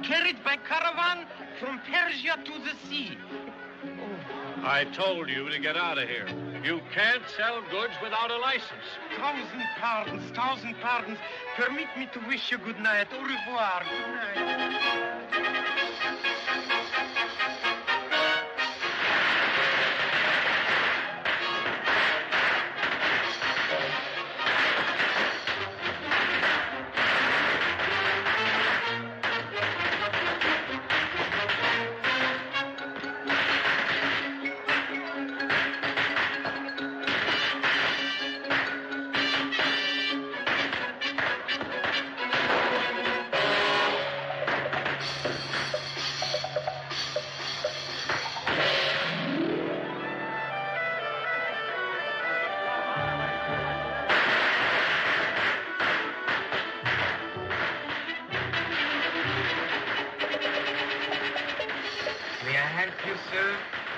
Carried by caravan from Persia to the sea. I told you to get out of here. You can't sell goods without a license. Thousand pardons. Permit me to wish you good night. Au revoir. Good night.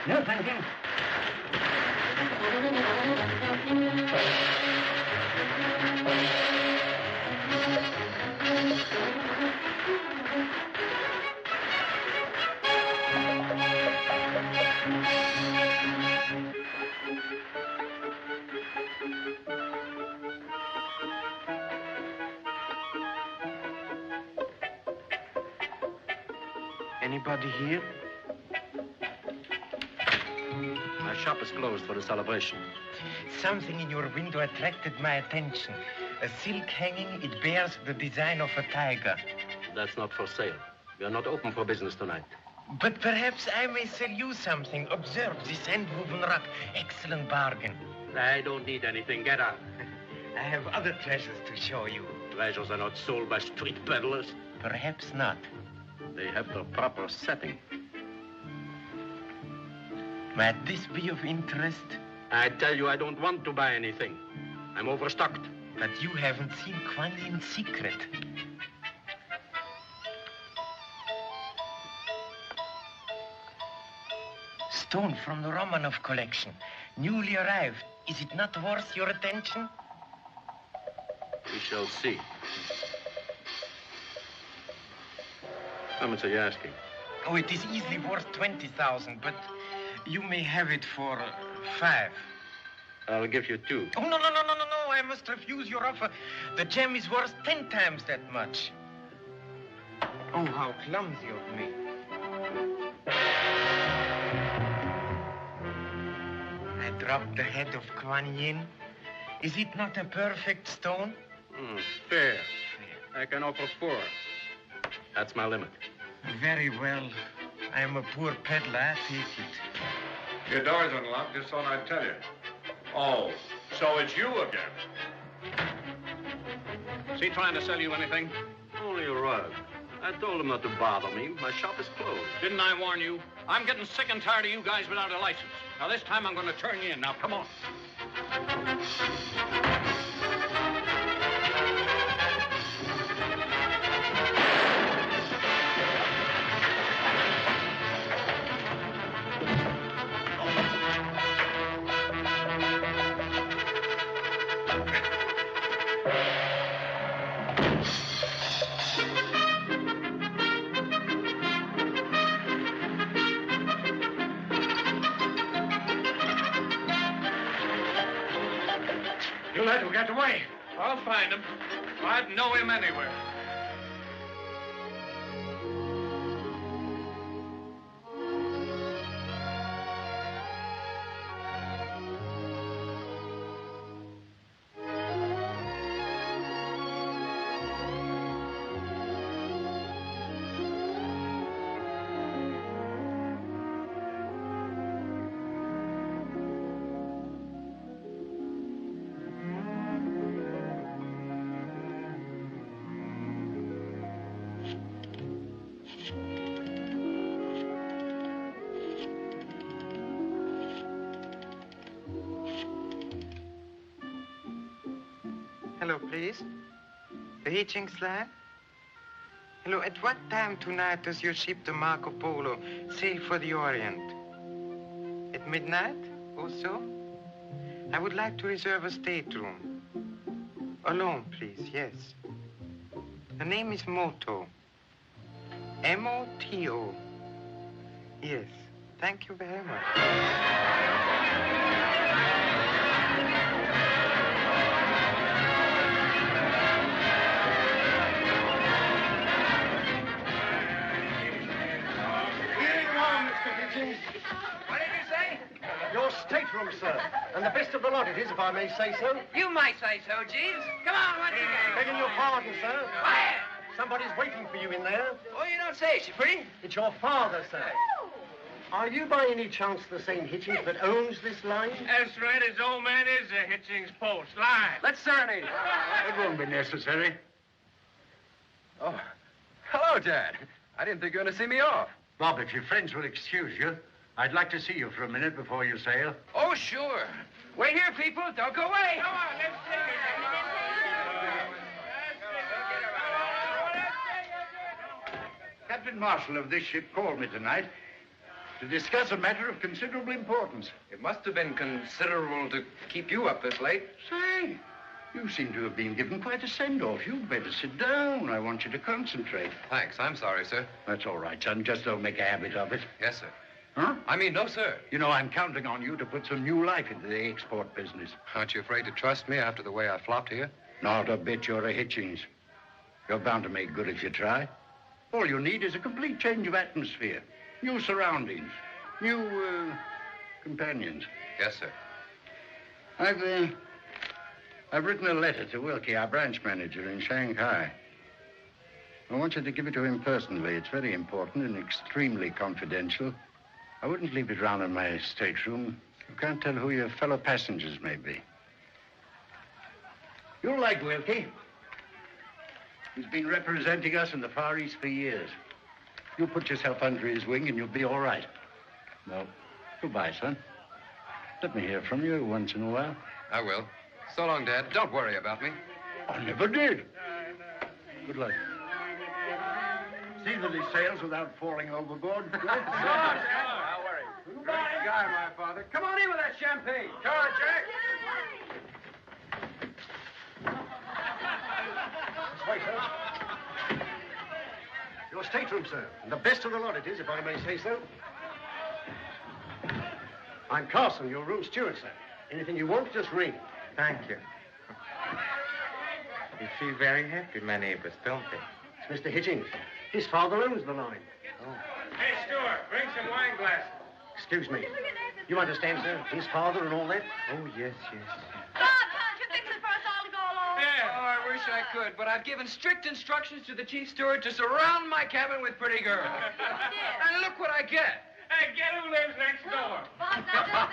No, thank you. Anybody here? My shop is closed for the celebration. Something in your window attracted my attention. A silk hanging, it bears the design of a tiger. That's not for sale. We are not open for business tonight. But perhaps I may sell you something. Observe this hand-woven rug. Excellent bargain. I don't need anything. Get out. I have other treasures to show you. Treasures are not sold by street peddlers. Perhaps not. They have the proper setting. Might this be of interest? I tell you, I don't want to buy anything. I'm overstocked. But you haven't seen Kuan Yin's secret. Stone from the Romanov collection. Newly arrived. Is it not worth your attention? We shall see. How much are you asking? Oh, it is easily worth 20,000, but you may have it for 5. I'll give you 2. Oh, no. I must refuse your offer. The gem is worth 10 times that much. Oh, how clumsy of me. I dropped the head of Kuan Yin. Is it not a perfect stone? Fair. I can offer 4. That's my limit. Very well. I'm a poor peddler. I take it. Your door's unlocked. Just thought I'd tell you. Oh, so it's you again. Is he trying to sell you anything? Only a rug. I told him not to bother me. My shop is closed. Didn't I warn you? I'm getting sick and tired of you guys without a license. Now, this time I'm going to turn you in. Now, come on. You let him get away. I'll find him. I'd know him anywhere. Hello, please. The Hitchings line? Hello, at what time tonight does your ship, the Marco Polo, sail for the Orient? At midnight or so? I would like to reserve a stateroom. Alone, please, yes. The name is Moto. M-O-T-O. Yes, thank you very much. What did you say? Your stateroom, sir. And the best of the lot it is, if I may say so. You might say so, Jeeves. Come on, what do you got? Begging your pardon, sir. Quiet! Somebody's waiting for you in there. Oh, you don't say, Chiffrey. It's your father, sir. Are you by any chance the same Hitchings that owns this line? That's right. His old man is a Hitchings post. Line. Let's serenade. It won't be necessary. Oh, hello, Dad. I didn't think you were going to see me off. Bob, if your friends will excuse you, I'd like to see you for a minute before you sail. Oh, sure. Wait here, people. Don't go away. Come on, let's take it. Captain Marshall of this ship called me tonight to discuss a matter of considerable importance. It must have been considerable to keep you up this late. Say, you seem to have been given quite a send-off. You'd better sit down. I want you to concentrate. Thanks. I'm sorry, sir. That's all right, son. Just don't make a habit of it. Yes, sir. Huh? I mean, no, sir. You know, I'm counting on you to put some new life into the export business. Aren't you afraid to trust me after the way I flopped here? Not a bit. You're a Hitchings. You're bound to make good if you try. All you need is a complete change of atmosphere. New surroundings. New, companions. Yes, sir. I've written a letter to Wilkie, our branch manager in Shanghai. I want you to give it to him personally. It's very important and extremely confidential. I wouldn't leave it round in my stateroom. You can't tell who your fellow passengers may be. You'll like Wilkie. He's been representing us in the Far East for years. You put yourself under his wing and you'll be all right. Well, goodbye, son. Let me hear from you once in a while. I will. So long, Dad. Don't worry about me. I never did. Good luck. See that he sails without falling overboard. Don't worry. Great guy, my father. Come on in with that champagne. Come on, Jack. Wait, sir. Your stateroom, sir. And the best of the lot it is, if I may say so. I'm Carson, your room steward, sir. Anything you want, just ring. Thank you. We feel very happy, my neighbors, don't they? It's Mr. Hitchings. His father owns the line. Hey, Stewart, bring some wine glasses. Excuse me. You understand, sir? His father and all that? Oh, yes, yes. Bob, can't you fix it for us all to go along? Yeah. Oh, I wish I could, but I've given strict instructions to the chief steward to surround my cabin with pretty girls. And look what I get. Hey, get who lives next door. Bob, now,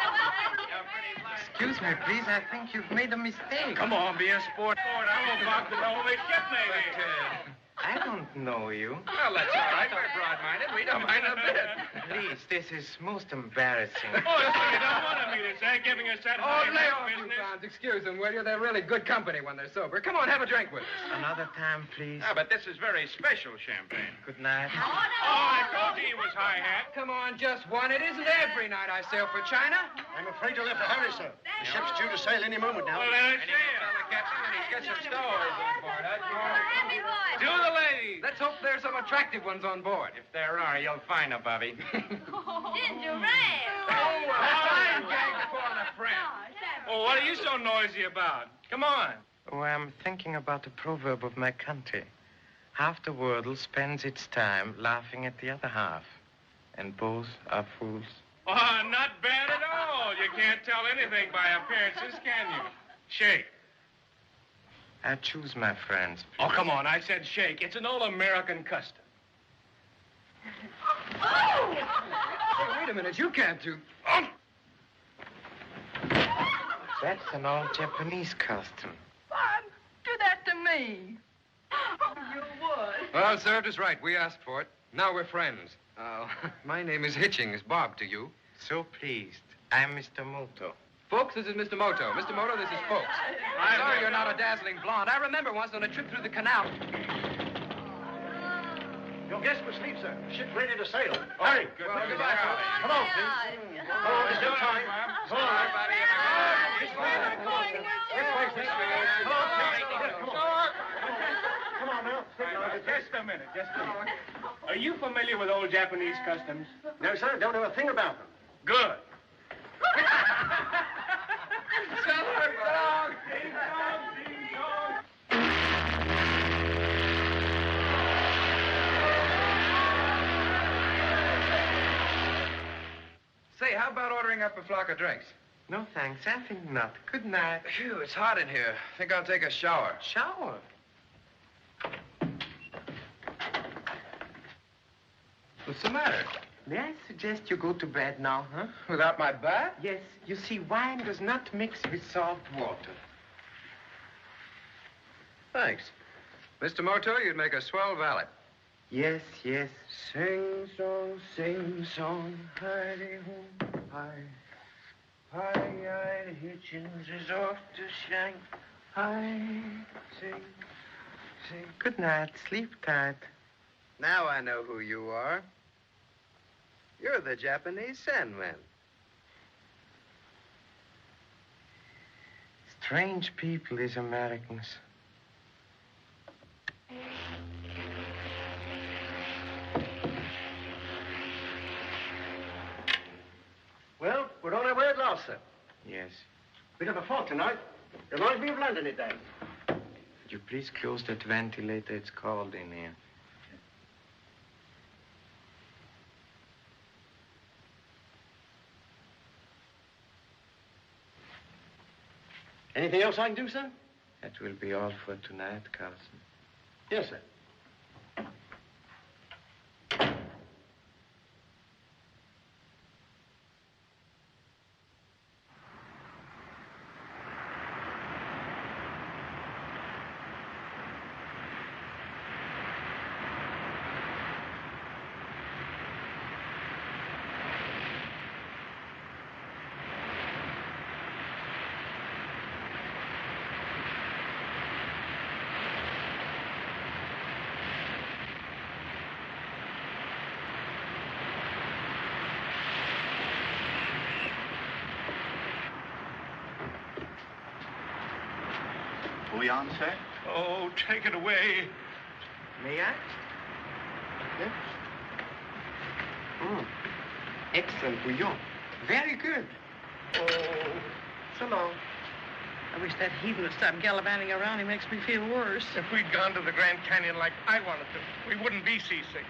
Excuse me, please. I think you've made a mistake. Come on, be a sport. I won't bog the know the ship, maybe. I don't know you. Well, that's all right. We're broad-minded. We don't mind a bit. Please, this is most embarrassing. Oh, so you don't want to meet us, eh? Giving us that Oh, high lay life off, you business. clowns. Excuse them, will you? They're really good company when they're sober. Come on, have a drink with us. Another time, please. Ah, but this is very special champagne. Good night. Oh, I told you he was high hat. Come on, just one. It isn't every night I sail for China. I'm afraid you'll have to hurry, sir. The ship's due to sail any moment now. Well, let us And you see can tell the captain that he's got some stowaways on board, huh? Happy boy. Do the ladies. Let's hope there's some attractive ones on board. If there are, you'll find them, Bobby. Ginger ale. Oh, I'm gang upon a friend. Oh, what are you so noisy about? Come on. Oh, I'm thinking about the proverb of my country. Half the world spends its time laughing at the other half. And both are fools. Oh, not bad at all. You can't tell anything by appearances, can you? Shake. I choose my friends. Oh, come on. I said shake. It's an old American custom. Hey, wait a minute. You can't do... Oh. That's an old Japanese custom. Bob, do that to me. You would. Well, served us right. We asked for it. Now we're friends. My name is Hitchings. Bob to you. So pleased. I'm Mr. Moto. Folks, this is Mr. Moto. Mr. Moto, this is Folks. I'm sorry you're not a dazzling blonde. I remember once on a trip through the canal. Your guest was asleep, sir. Ship's ready to sail. Hurry. Well, goodbye, Charlie. Come on, please. Oh, there's no time. Come on, everybody. This way, this way. Come on, please. Come on now. Just a minute. Are you familiar with old Japanese customs? No, sir. Don't know a thing about them. Good. Say, how about ordering up a flock of drinks? No, thanks. I think not. Good night. Phew, it's hot in here. Think I'll take a shower. Shower? What's the matter? May I suggest you go to bed now, huh? Without my bath? Yes. You see, wine does not mix with salt water. Thanks. Mr. Moto, you'd make a swell valet. Yes, yes. Sing song, hi-de-ho, hi. Hi, Hitchings is off to Shanghai. Sing. Good night. Sleep tight. Now I know who you are. You're the Japanese Sandman. Strange people, these Americans. Well, we're on our way at last, sir. Yes. Bit of a fog tonight. Reminds me of London at day. Would you please close that ventilator? It's cold in here. Anything else I can do, sir? That will be all for tonight, Carson. Yes, sir. We on, sir? Oh, take it away. May I? Yes. Excellent bouillon. Very good. Oh, So long. I wish that heathen would stop gallivanting around. He makes me feel worse. If we'd gone to the Grand Canyon like I wanted to, we wouldn't be seasick.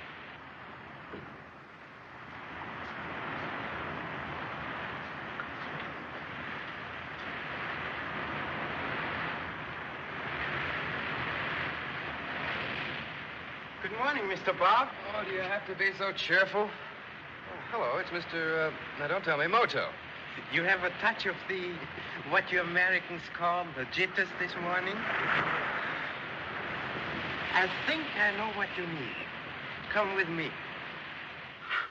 Good morning, Mr. Bob. Oh, do you have to be so cheerful? Oh, hello, it's Mr. Now, don't tell me, Moto. You have a touch of the, what you Americans call the jitters this morning? I think I know what you need. Come with me.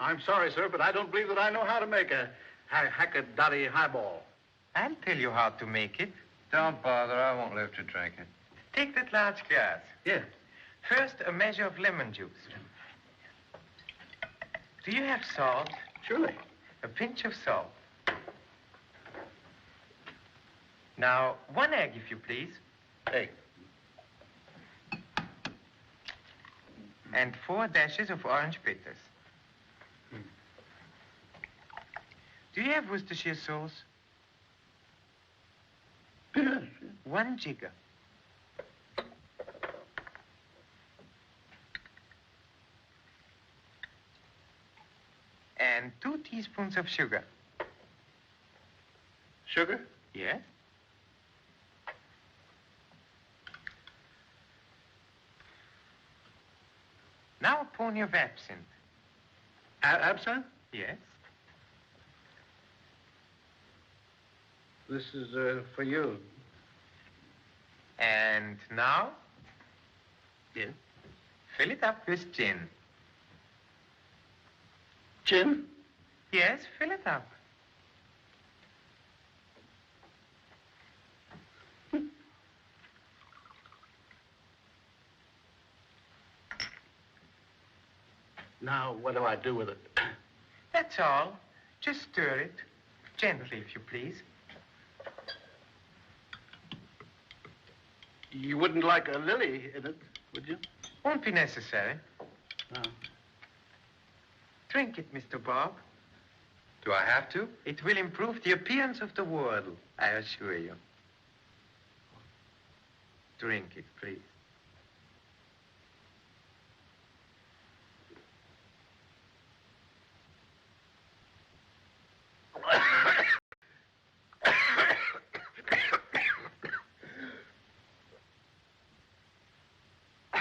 I'm sorry, sir, but I don't believe that I know how to make a hackadotty highball. I'll tell you how to make it. Don't bother, I won't live to drink it. Take that large glass. Yes. First, a measure of lemon juice. Do you have salt? Surely. A pinch of salt. Now, 1 egg, if you please. Egg. And 4 dashes of orange bitters. Do you have Worcestershire sauce? Yes. 1 jigger. And 2 teaspoons of sugar. Sugar? Yes? Now a pony of absinthe. Absinthe? Yes? This is for you. And now, Yes. fill it up with gin. Gin? Yes, fill it up. Now, what do I do with it? That's all. Just stir it. Gently, if you please. You wouldn't like a lily in it, would you? Won't be necessary. No. Drink it, Mr. Bob. Do I have to? It will improve the appearance of the world, I assure you. Drink it, please.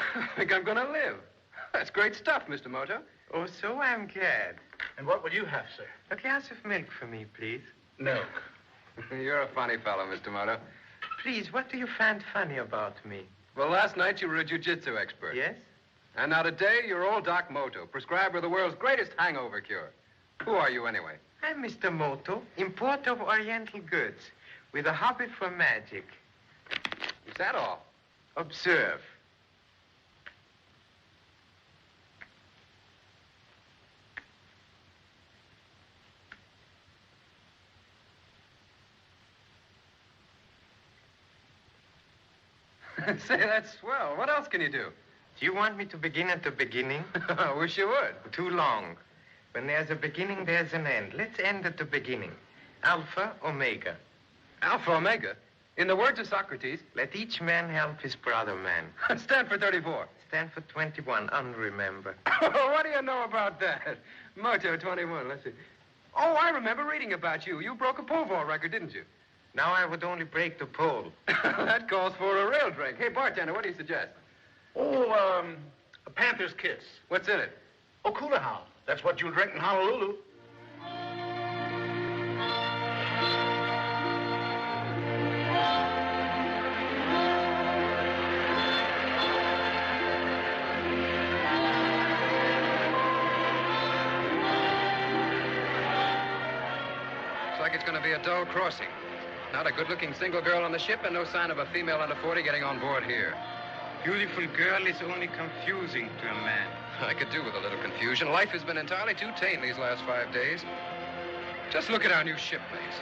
I think I'm going to live. That's great stuff, Mr. Moto. Oh, so I'm glad. And what will you have, sir? A glass of milk for me, please. No. You're a funny fellow, Mr. Moto. Please, what do you find funny about me? Well, last night you were a jiu-jitsu expert. Yes? And now today you're old Doc Moto, prescriber of the world's greatest hangover cure. Who are you anyway? I'm Mr. Moto, importer of Oriental goods, with a hobby for magic. Is that all? Observe. Say, that's swell. What else can you do? Do you want me to begin at the beginning? I wish you would. Too long. When there's a beginning, there's an end. Let's end at the beginning. Alpha, Omega. Alpha Omega. In the words of Socrates, Let each man help his brother man. stand for 34. Stand for 21, unremember. What do you know about that? Moto 21, let's see. Oh, I remember reading about you. You broke a pole vault record, didn't you? Now I would only break the pole. That calls for a real drink. Hey, bartender, what do you suggest? Oh, a Panther's Kiss. What's in it? Oh, Cooler Hound. That's what you'll drink in Honolulu. Looks like it's going to be a dull crossing. Not a good-looking single girl on the ship and no sign of a female under 40 getting on board here. Beautiful girl is only confusing to a man. I could do with a little confusion. Life has been entirely too tame these last 5 days. Just look at our new shipmates.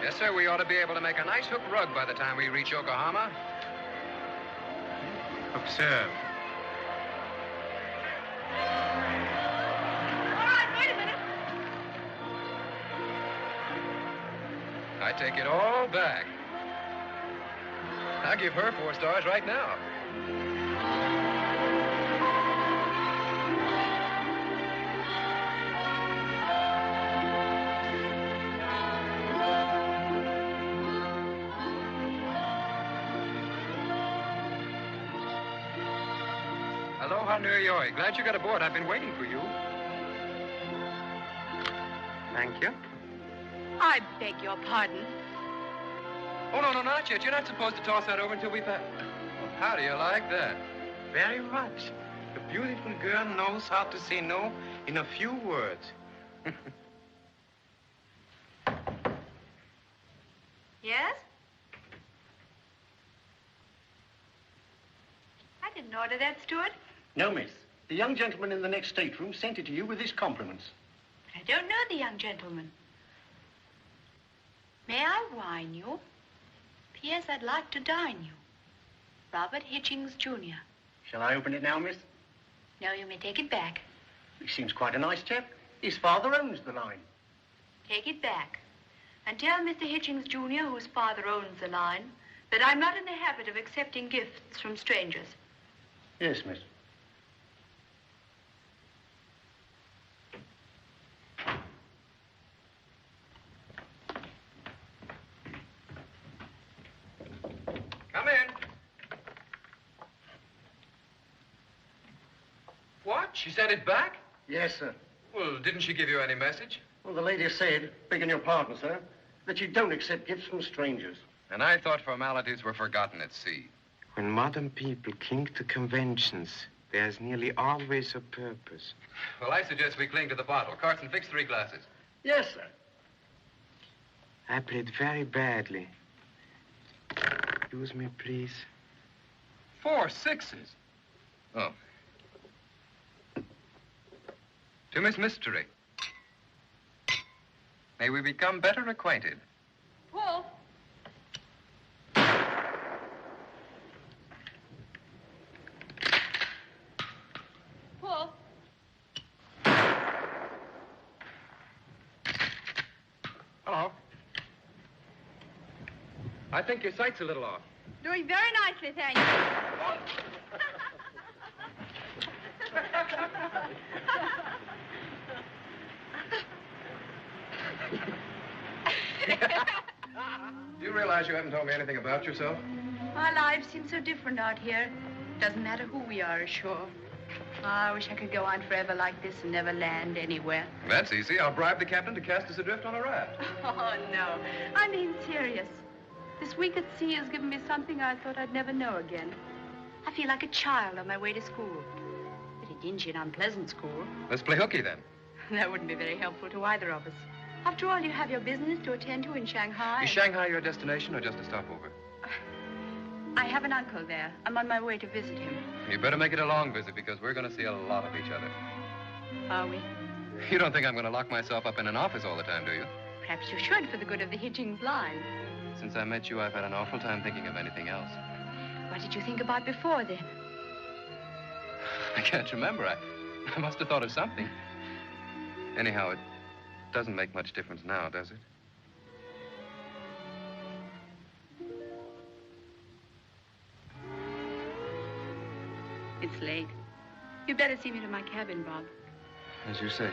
Yes, sir, we ought to be able to make a nice hook rug by the time we reach Yokohama. Observe. All right, wait a minute. I take it all back. I'll give her 4 stars right now. Aloha, Nuyoi. Glad you got aboard. I've been waiting for you. Thank you. I beg your pardon. Oh, no, not yet. You're not supposed to toss that over until we've had... Well, how do you like that? Very much. The beautiful girl knows how to say no in a few words. Yes? I didn't order that, Stuart. No, miss. The young gentleman in the next stateroom sent it to you with his compliments. But I don't know the young gentleman. May I wine you? P.S. I'd like to dine you. Robert Hitchings, Jr. Shall I open it now, miss? No, you may take it back. He seems quite a nice chap. His father owns the line. Take it back. And tell Mr. Hitchings, Jr., whose father owns the line, that I'm not in the habit of accepting gifts from strangers. Yes, miss. Come in. What? She sent it back? Yes, sir. Well, didn't she give you any message? Well, the lady said, begging your pardon, sir, that you don't accept gifts from strangers. And I thought formalities were forgotten at sea. When modern people cling to conventions, there's nearly always a purpose. Well, I suggest we cling to the bottle. Carson, fix 3 glasses. Yes, sir. I played very badly. Excuse me, please. 4 6s. Oh. To Miss Mystery. May we become better acquainted. Paul. Paul. Hello. I think your sight's a little off. Doing very nicely, thank you. Do you realize you haven't told me anything about yourself? Our lives seem so different out here. Doesn't matter who we are ashore. Oh, I wish I could go on forever like this and never land anywhere. That's easy. I'll bribe the captain to cast us adrift on a raft. Oh, no. I mean serious. This week at sea has given me something I thought I'd never know again. I feel like a child on my way to school. Pretty dingy and unpleasant school. Let's play hooky, then. That wouldn't be very helpful to either of us. After all, you have your business to attend to in Shanghai. Is Shanghai your destination or just a stopover? I have an uncle there. I'm on my way to visit him. You better make it a long visit because we're going to see a lot of each other. Are we? You don't think I'm going to lock myself up in an office all the time, do you? Perhaps you should for the good of the Hitchings line. Since I met you, I've had an awful time thinking of anything else. What did you think about before, then? I can't remember. I must have thought of something. Anyhow, it doesn't make much difference now, does it? It's late. You'd better see me to my cabin, Bob. As you say.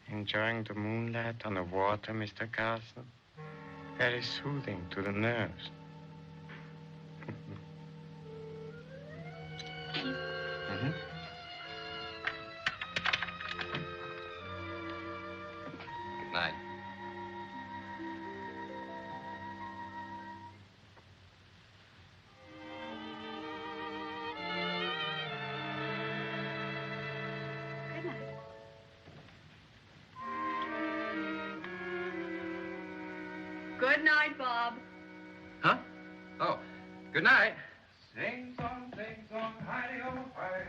Enjoying the moonlight on the water, Mr. Carson? Very soothing to the nerves. Mm-hmm. Good night. Good night. Good night, Bob. Huh? Oh, good night. Sing song, hidey-o-hi.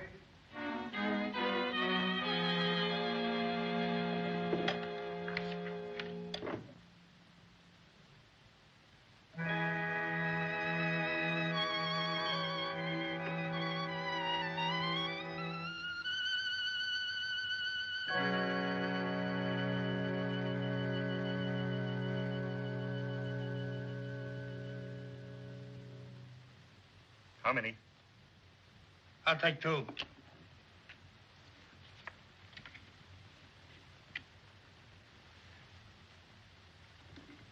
How many? I'll take 2.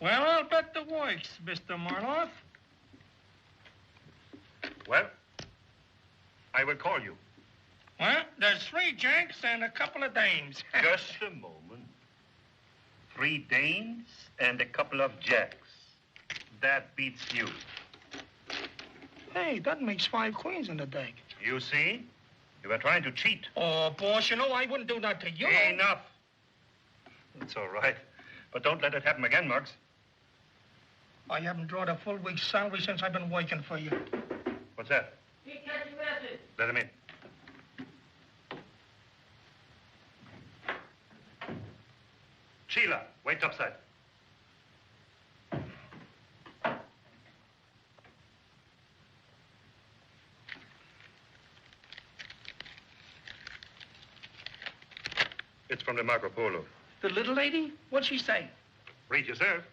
Well, I'll bet the works, Mr. Marloff. Well, I will call you. Well, there's 3 Janks and a couple of dames. Just a moment. 3 Danes and a couple of Jacks. That beats you. Hey, that makes 5 queens in the deck. You see? You were trying to cheat. Oh, boss, you know I wouldn't do that to you. Enough. It's all right. But don't let it happen again, Muggs. I haven't drawn a full week's salary since I've been working for you. What's that? He catch your message. Let him in. Sheila, wait topside. It's from the Marco Polo. The little lady? What'd she say? Read yourself.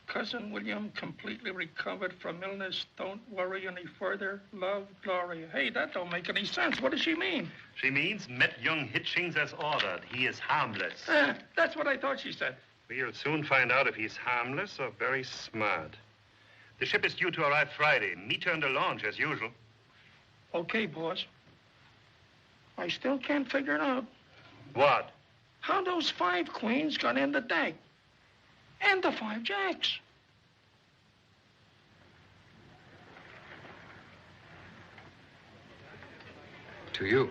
Cousin William completely recovered from illness. Don't worry any further. Love, Gloria. Hey, that don't make any sense. What does she mean? She means met young Hitchings as ordered. He is harmless. That's what I thought she said. We'll soon find out if he's harmless or very smart. The ship is due to arrive Friday. Meet her in the launch as usual. Okay, boss. I still can't figure it out. What? How those 5 queens got in the deck. And the 5 jacks. To you.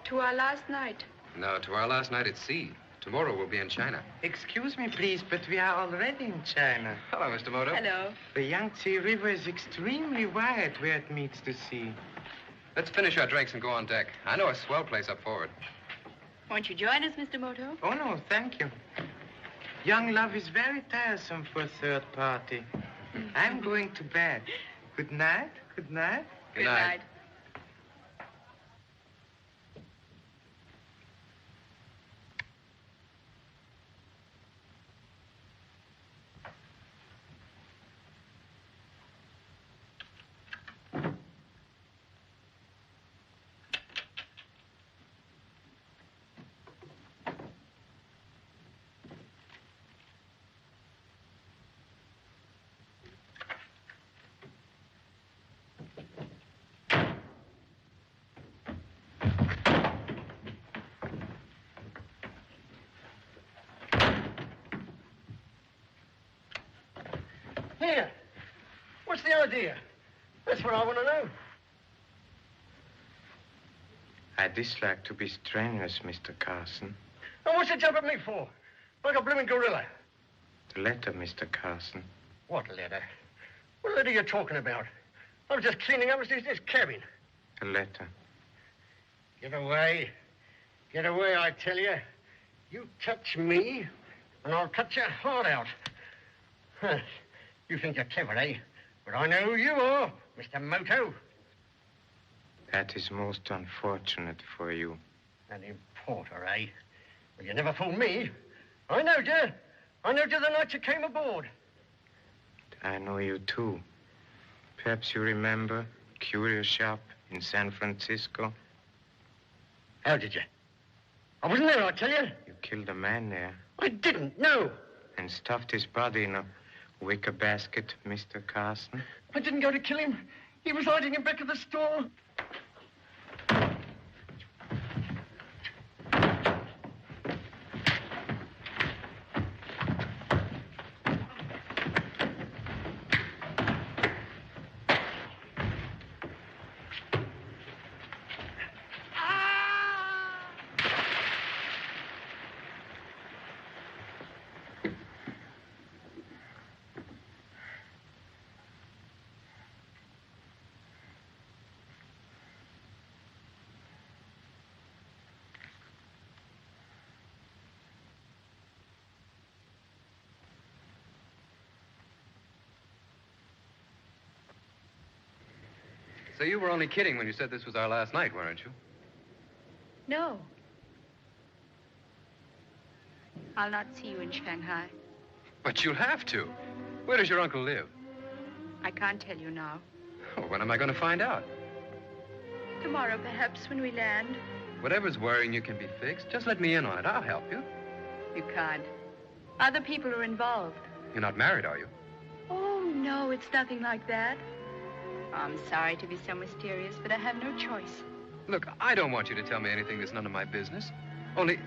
To our last night. No, to our last night at sea. Tomorrow we'll be in China. Excuse me, please, but we are already in China. Hello, Mr. Moto. Hello. The Yangtze River is extremely wide where it meets the sea. Let's finish our drinks and go on deck. I know a swell place up forward. Won't you join us, Mr. Moto? Oh, no, thank you. Young love is very tiresome for a third party. I'm going to bed. Good night. Good night. Good night. Here. What's the idea? That's what I want to know. I dislike to be strenuous, Mr. Carson. And what's you jumping me for? Like a blooming gorilla. The letter, Mr. Carson. What letter? What letter are you talking about? I was just cleaning up this cabin. A letter. Get away. Get away, I tell you. You touch me, and I'll cut your heart out. Huh. You think you're clever, eh? But I know who you are, Mr. Moto. That is most unfortunate for you. An importer, eh? Well, you never fooled me. I knowed you. I knowed you the night you came aboard. I know you, too. Perhaps you remember Curio Shop in San Francisco? How did you? I wasn't there, I tell you. You killed a man there I didn't, no. and stuffed his body in a wicker basket, Mr. Carson. I didn't go to kill him. He was hiding in back of the store. So you were only kidding when you said this was our last night, weren't you? No. I'll not see you in Shanghai. But you'll have to. Where does your uncle live? I can't tell you now. Oh, when am I going to find out? Tomorrow, perhaps, when we land. Whatever's worrying you can be fixed. Just let me in on it. I'll help you. You can't. Other people are involved. You're not married, are you? Oh, no, it's nothing like that. I'm sorry to be so mysterious, but I have no choice. Look, I don't want you to tell me anything that's none of my business. Only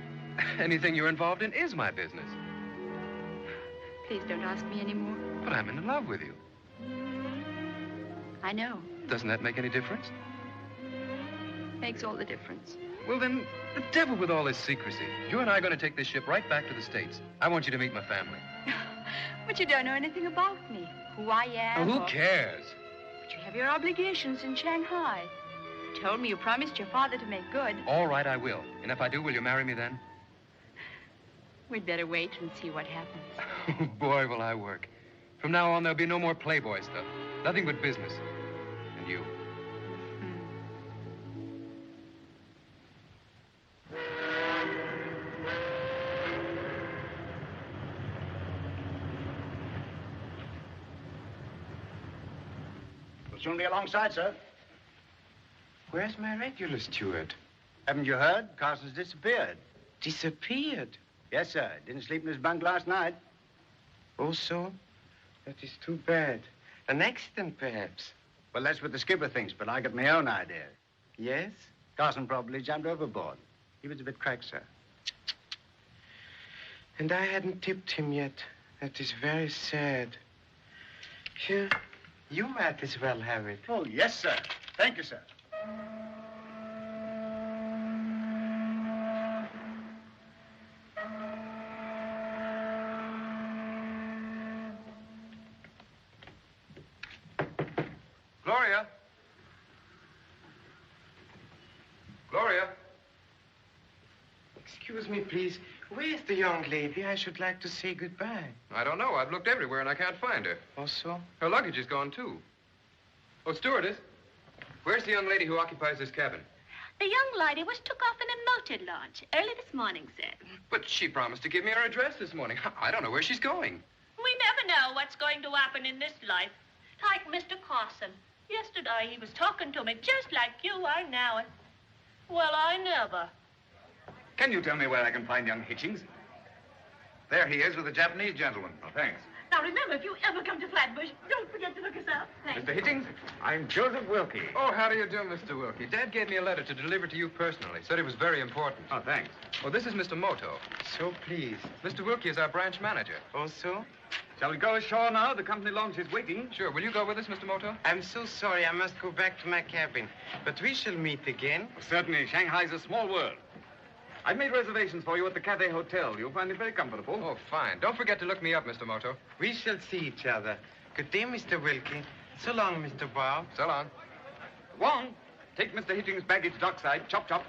anything you're involved in is my business. Please don't ask me anymore. But I'm in love with you. I know. Doesn't that make any difference? Makes all the difference. Well, then, the devil with all this secrecy. You and I are going to take this ship right back to the States. I want you to meet my family. But you don't know anything about me. Who I am. Oh, who cares? But you have your obligations in Shanghai. You told me you promised your father to make good. All right, I will. And if I do, will you marry me then? We'd better wait and see what happens. Oh, boy, will I work. From now on, there'll be no more Playboy stuff. Nothing but business. And you. We'll soon be alongside, sir. Where's my regular steward? Haven't you heard? Carson's disappeared. Disappeared. Yes, sir. Didn't sleep in his bunk last night. Oh, so? That is too bad. An accident, perhaps. Well, that's what the skipper thinks, but I got my own idea. Carson probably jumped overboard. He was a bit cracked, sir. And I hadn't tipped him yet. That is very sad. Here, you might as well have it. Oh, yes, sir. Thank you, sir. Gloria? Gloria? Excuse me, please. Where's the young lady? I should like to say goodbye. I don't know. I've looked everywhere and I can't find her. Also? Her luggage is gone, too. Oh, stewardess, where's the young lady who occupies this cabin? The young lady was took off in a motor launch early this morning, sir. But she promised to give me her address this morning. I don't know where she's going. We never know what's going to happen in this life. Like Mr. Carson. Yesterday he was talking to me just like you are now. Well, I never. Can you tell me where I can find young Hitchings? There he is with a Japanese gentleman. Oh, thanks. Now remember, if you ever come to Flatbush, don't forget to look us up. Thanks. Mr. Hitchings, I'm Joseph Wilkie. Oh, how do you do, Mr. Wilkie? Dad gave me a letter to deliver to you personally. Said it was very important. Oh, thanks. Oh, this is Mr. Moto. So pleased. Mr. Wilkie is our branch manager. Also? Shall we go ashore now? The company launch is waiting. Sure. Will you go with us, Mr. Moto? I'm so sorry. I must go back to my cabin. But we shall meet again. Oh, certainly. Shanghai's a small world. I've made reservations for you at the Cathay Hotel. You'll find it very comfortable. Oh, fine. Don't forget to look me up, Mr. Moto. We shall see each other. Good day, Mr. Wilkie. So long, Mr. Bob. So long. Wong, take Mr. Hitchings' baggage dockside. Chop, chop.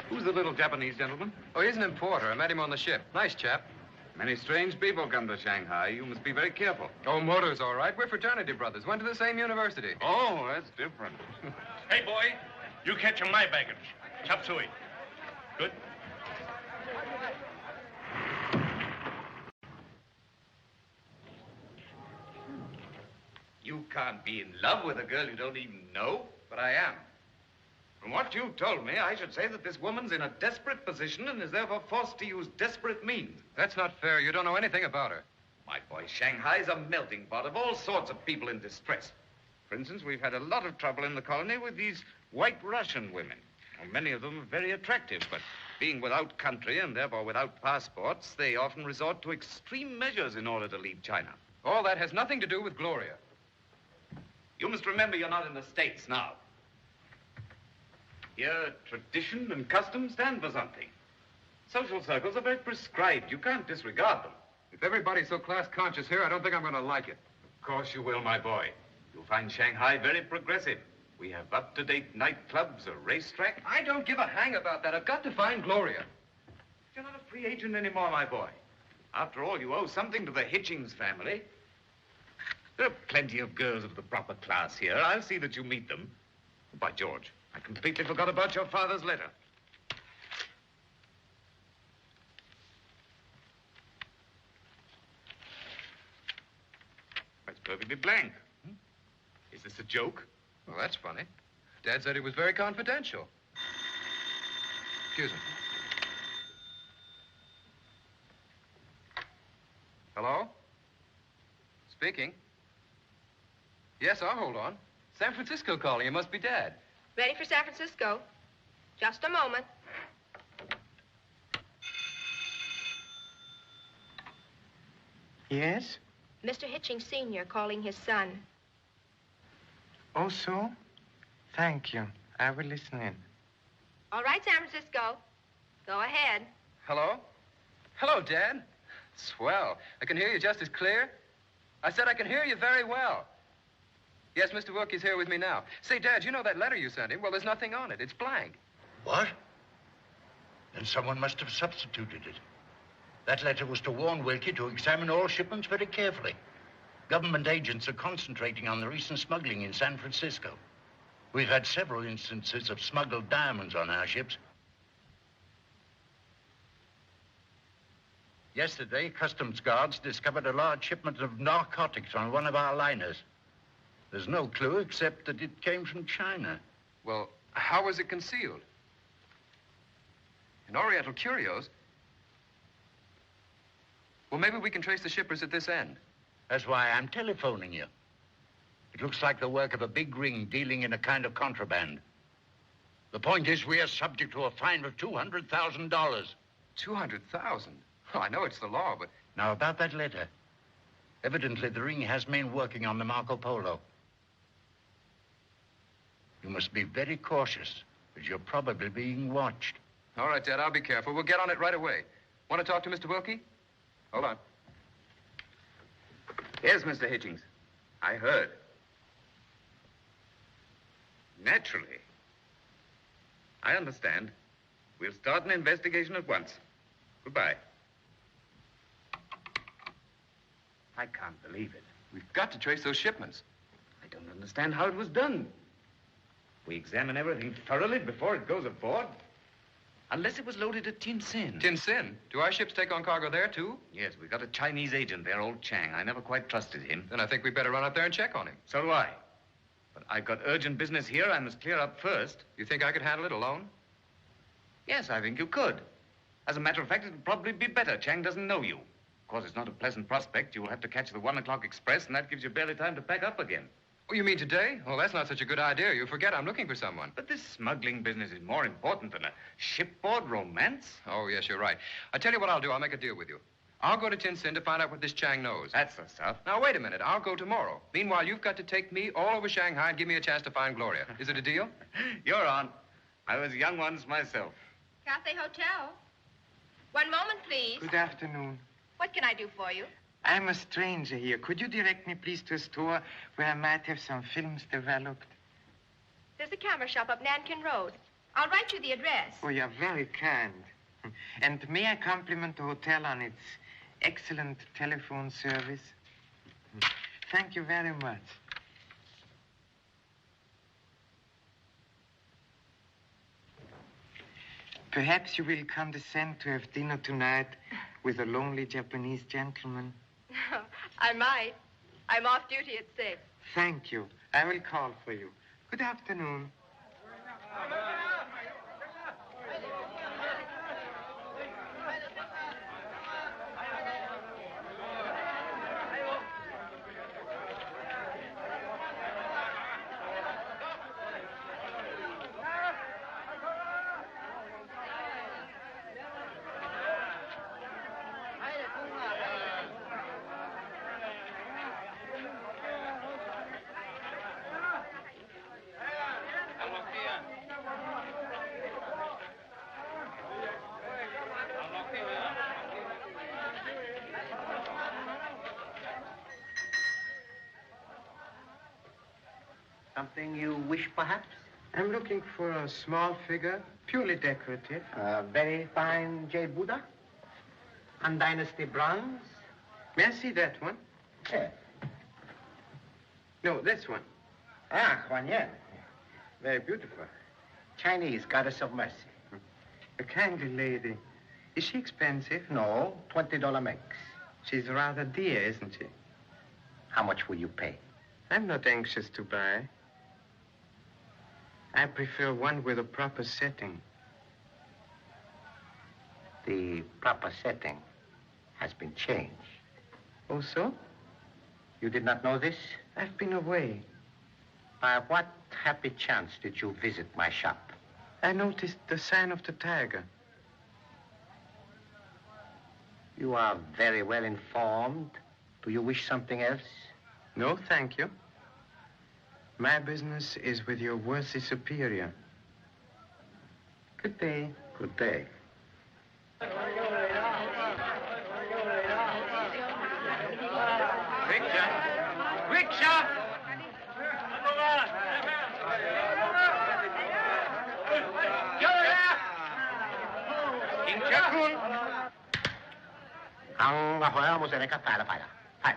Who's the little Japanese gentleman? Oh, he's an importer. I met him on the ship. Nice chap. Many strange people come to Shanghai. You must be very careful. Oh, Moto's all right. We're fraternity brothers. Went to the same university. Oh, that's different. Hey, boy, you catch my baggage. Chop suey. Good. You can't be in love with a girl you don't even know. But I am. From what you've told me, I should say that this woman's in a desperate position and is therefore forced to use desperate means. That's not fair. You don't know anything about her. My boy, Shanghai's a melting pot of all sorts of people in distress. For instance, we've had a lot of trouble in the colony with these white Russian women. Well, many of them are very attractive, but being without country and therefore without passports, they often resort to extreme measures in order to leave China. All that has nothing to do with Gloria. You must remember you're not in the States now. Here, tradition and custom stand for something. Social circles are very prescribed. You can't disregard them. If everybody's so class-conscious here, I don't think I'm going to like it. Of course you will, my boy. You'll find Shanghai very progressive. We have up-to-date nightclubs, a racetrack. I don't give a hang about that. I've got to find Gloria. You're not a free agent anymore, my boy. After all, you owe something to the Hitchings family. There are plenty of girls of the proper class here. I'll see that you meet them. By George, I completely forgot about your father's letter. That's perfectly blank. Is this a joke? Well, that's funny. Dad said it was very confidential. Excuse me. Hello? Speaking. Yes, I'll hold on. San Francisco calling. It must be Dad. Ready for San Francisco. Just a moment. Yes? Mr. Hitchings Sr. calling his son. Oh, so? Thank you. I will listen in. All right, San Francisco. Go ahead. Hello? Hello, Dad. Swell. I can hear you just as clear. I said I can hear you very well. Yes, Mr. Wilkie's here with me now. Say, Dad, you know that letter you sent him? Well, there's nothing on it. It's blank. What? Then someone must have substituted it. That letter was to warn Wilkie to examine all shipments very carefully. Government agents are concentrating on the recent smuggling in San Francisco. We've had several instances of smuggled diamonds on our ships. Yesterday, customs guards discovered a large shipment of narcotics on one of our liners. There's no clue except that it came from China. Well, how was it concealed? In Oriental curios? Well, maybe we can trace the shippers at this end. That's why I'm telephoning you. It looks like the work of a big ring dealing in a kind of contraband. The point is we are subject to a fine of $200,000. 200,000? Oh, I know it's the law, but... Now, about that letter. Evidently, the ring has men working on the Marco Polo. You must be very cautious, as you're probably being watched. All right, Dad, I'll be careful. We'll get on it right away. Want to talk to Mr. Wilkie? Hold on. Yes, Mr. Hitchings. I heard. Naturally. I understand. We'll start an investigation at once. Goodbye. I can't believe it. We've got to trace those shipments. I don't understand how it was done. We examine everything thoroughly before it goes aboard. Unless it was loaded at Tin Sin. Tin Sin? Do our ships take on cargo there, too? Yes, we've got a Chinese agent there, old Chang. I never quite trusted him. Then I think we'd better run up there and check on him. So do I. But I've got urgent business here I must clear up first. You think I could handle it alone? Yes, I think you could. As a matter of fact, it would probably be better. Chang doesn't know you. Of course, it's not a pleasant prospect. You'll have to catch the 1 o'clock express, and that gives you barely time to pack up again. Oh, you mean today? Well, that's not such a good idea. You forget I'm looking for someone. But this smuggling business is more important than a shipboard romance. Oh, yes, you're right. I tell you what I'll do. I'll make a deal with you. I'll go to Tin Sin to find out what this Chang knows. That's the stuff. Now, wait a minute. I'll go tomorrow. Meanwhile, you've got to take me all over Shanghai and give me a chance to find Gloria. Is it a deal? You're on. I was young once myself. Cathay Hotel. One moment, please. Good afternoon. What can I do for you? I'm a stranger here. Could you direct me, please, to a store where I might have some films developed? There's a camera shop up Nankin Road. I'll write you the address. Oh, you're very kind. And may I compliment the hotel on its excellent telephone service? Thank you very much. Perhaps you will condescend to have dinner tonight with a lonely Japanese gentleman. I might. I'm off duty at 6. Thank you. I will call for you. Good afternoon. Something you wish, perhaps? I'm looking for a small figure, purely decorative. Very fine jade Buddha? And Dynasty bronze? May I see that one? Yes. No, this one. Ah, Huan Yen. Very beautiful. Chinese goddess of mercy. A kindly lady. Is she expensive? No, $20 mix. She's rather dear, isn't she? How much will you pay? I'm not anxious to buy. I prefer one with a proper setting. The proper setting has been changed. Oh, so? You did not know this? I've been away. By what happy chance did you visit my shop? I noticed the sign of the tiger. You are very well informed. Do you wish something else? No, thank you. My business is with your worthy superior. Good day. Good day. Rickshaw! Rickshaw! Ang ahoy mo sa nekatala pala. Hai.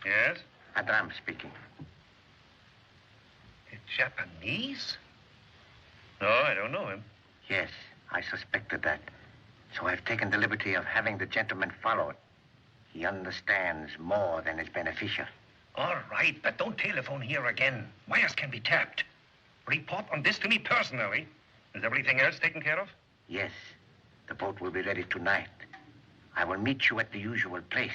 Yes? Adram speaking. A Japanese? No, I don't know him. Yes, I suspected that. So I've taken the liberty of having the gentleman followed. He understands more than is beneficial. All right, but don't telephone here again. Wires can be tapped. Report on this to me personally. Is everything else taken care of? Yes, The boat will be ready tonight. I will meet you at the usual place.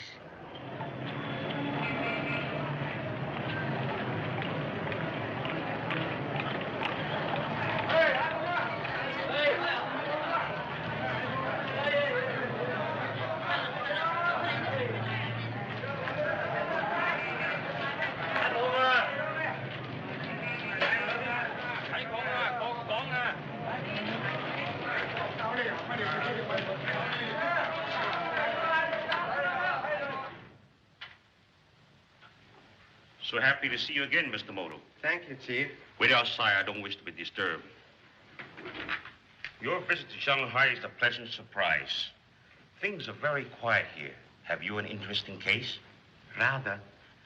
So happy to see you again, Mr. Moto. Thank you, Chief. Wait outside. I don't wish to be disturbed. Your visit to Shanghai is a pleasant surprise. Things are very quiet here. Have you an interesting case? Rather.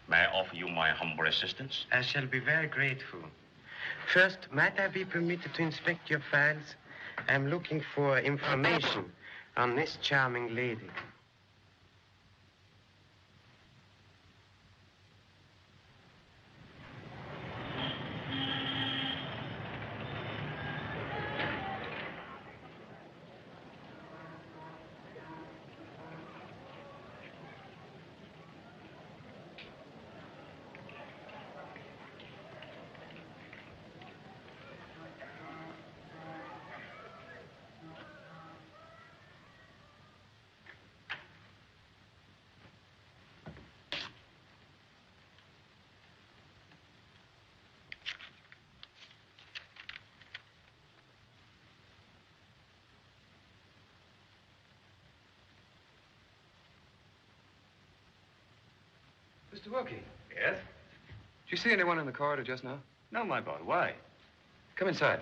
May I offer you my humble assistance? I shall be very grateful. First, might I be permitted to inspect your files? I'm looking for information on this charming lady. Mr. Wilkie. Yes? Did you see anyone in the corridor just now? No, my boy. Why? Come inside.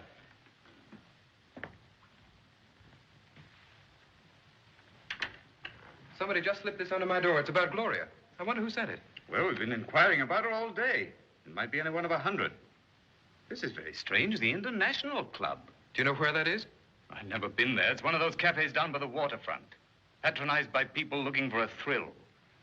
Somebody just slipped this under my door. It's about Gloria. I wonder who sent it. Well, we've been inquiring about her all day. It might be any one of 100. This is very strange. The International Club. Do you know where that is? I've never been there. It's one of those cafes down by the waterfront. Patronized by people looking for a thrill.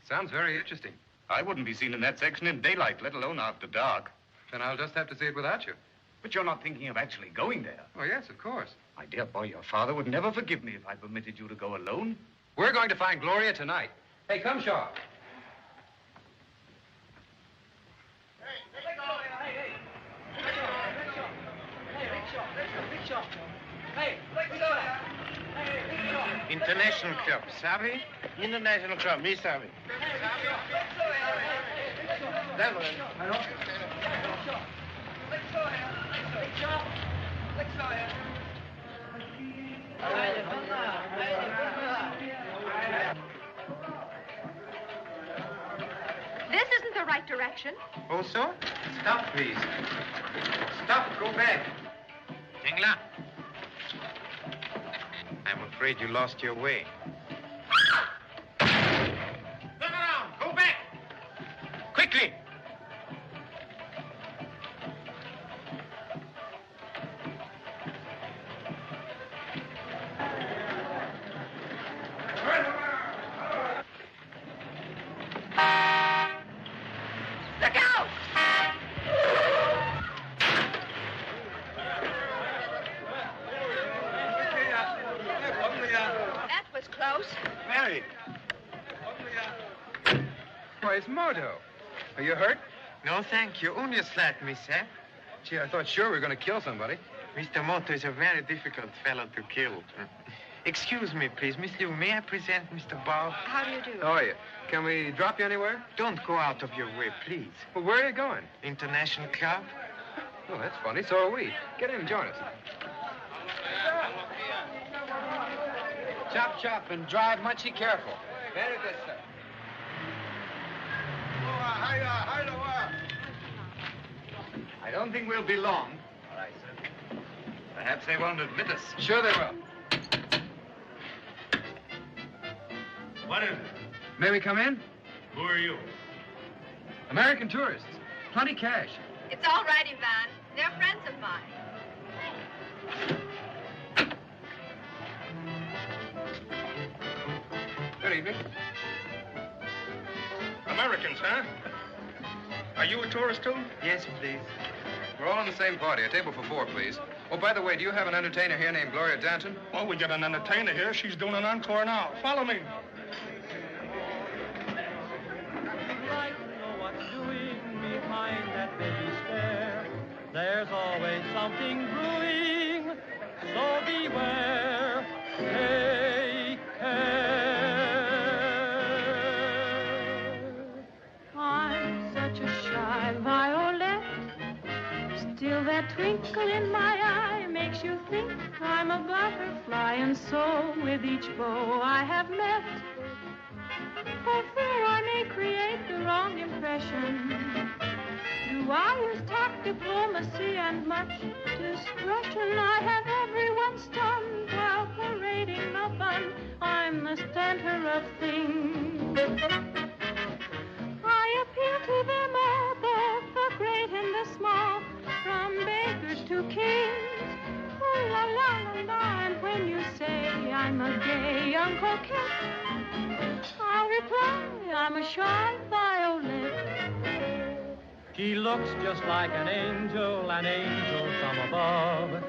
Sounds very interesting. I wouldn't be seen in that section in daylight, let alone after dark. Then I'll just have to see it without you. But you're not thinking of actually going there. Oh, yes, of course. My dear boy, your father would never forgive me if I permitted you to go alone. We're going to find Gloria tonight. Hey, come, Shaw. International Club, sabe? International Club, me sabe. That one. This isn't the right direction. Oh, so? Stop, please. Stop, go back. Lela. I'm afraid you lost your way. Turn around, go back. Quickly. Look out! That was close. Mary. Why, it's Moto. Are you hurt? No, thank you. Only a slight mishap. Gee, I thought sure we were going to kill somebody. Mr. Moto is a very difficult fellow to kill. Excuse me, please. Miss Liu, may I present Mr. Bob? How do you do? How are you? Can we drop you anywhere? Don't go out of your way, please. Well, where are you going? International Club? Oh, that's funny. So are we. Get in and join us. Chop, chop, and drive muchly careful. Very good, sir. I don't think we'll be long. All right, sir. Perhaps they won't admit us. Sure they will. What is it? May we come in? Who are you? American tourists. Plenty cash. It's all right, Ivan. They're friends of mine. Good evening. Americans, huh? Are you a tourist, too? Yes, please. We're all in the same party. A table for four, please. Oh, by the way, do you have an entertainer here named Gloria Danton? Well, we got an entertainer here. She's doing an encore now. Follow me. Behind that baby stare, there's always something brewing, so beware, take care. I'm such a shy violet, still that twinkle in my eye makes you think I'm a butterfly, and so with each beau I have met, for fear I may create the wrong impression, do I use tact, diplomacy, and much discretion? I have everyone stunned while parading the fun. I'm the center of things. I appeal to them all, both the great and the small, from bakers to kings. Oh, la, la, la, la, and when you say I'm a gay young coquette, I'll reply, I'm a shy violet. She looks just like an angel from above.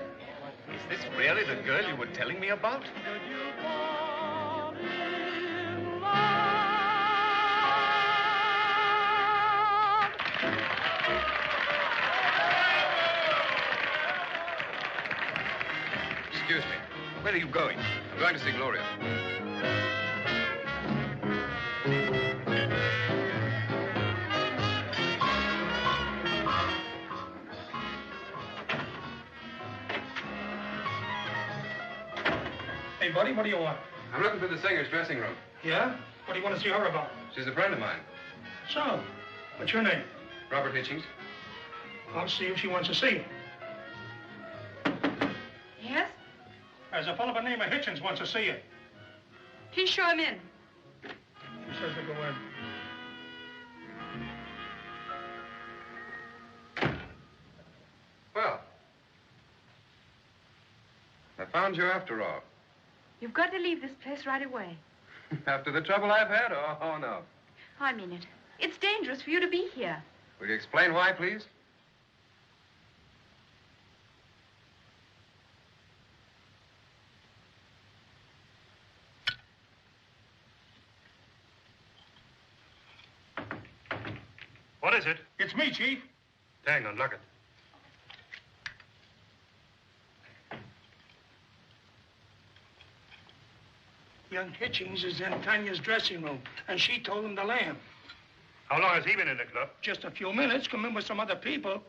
Is this really the girl you were telling me about? Excuse me. Where are you going? I'm going to see Gloria. Hey, buddy, what do you want? I'm looking for the singer's dressing room. Yeah? What do you want to see her about? She's a friend of mine. So, what's your name? Robert Hitchings. I'll see if she wants to see you. Yes? There's a fellow by the name of Hitchings wants to see you. Please show him in. He says to go in. Well, I found you after all. You've got to leave this place right away. After the trouble I've had? Oh, no. I mean it. It's dangerous for you to be here. Will you explain why, please? What is it? It's me, Chief. Hang on, lock it. Young Hitchings is in Tanya's dressing room, and she told him to lamb. How long has he been in the club? Just a few minutes, come in with some other people.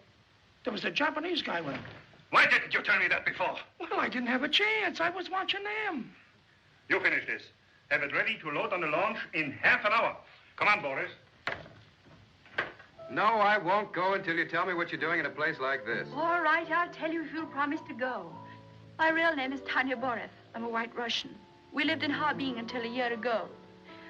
There was a Japanese guy with him. Why didn't you tell me that before? Well, I didn't have a chance. I was watching them. You finish this. Have it ready to load on the launch in half an hour. Come on, Boris. No, I won't go until you tell me what you're doing in a place like this. All right, I'll tell you if you'll promise to go. My real name is Tanya Borev. I'm a white Russian. We lived in Harbin until a year ago.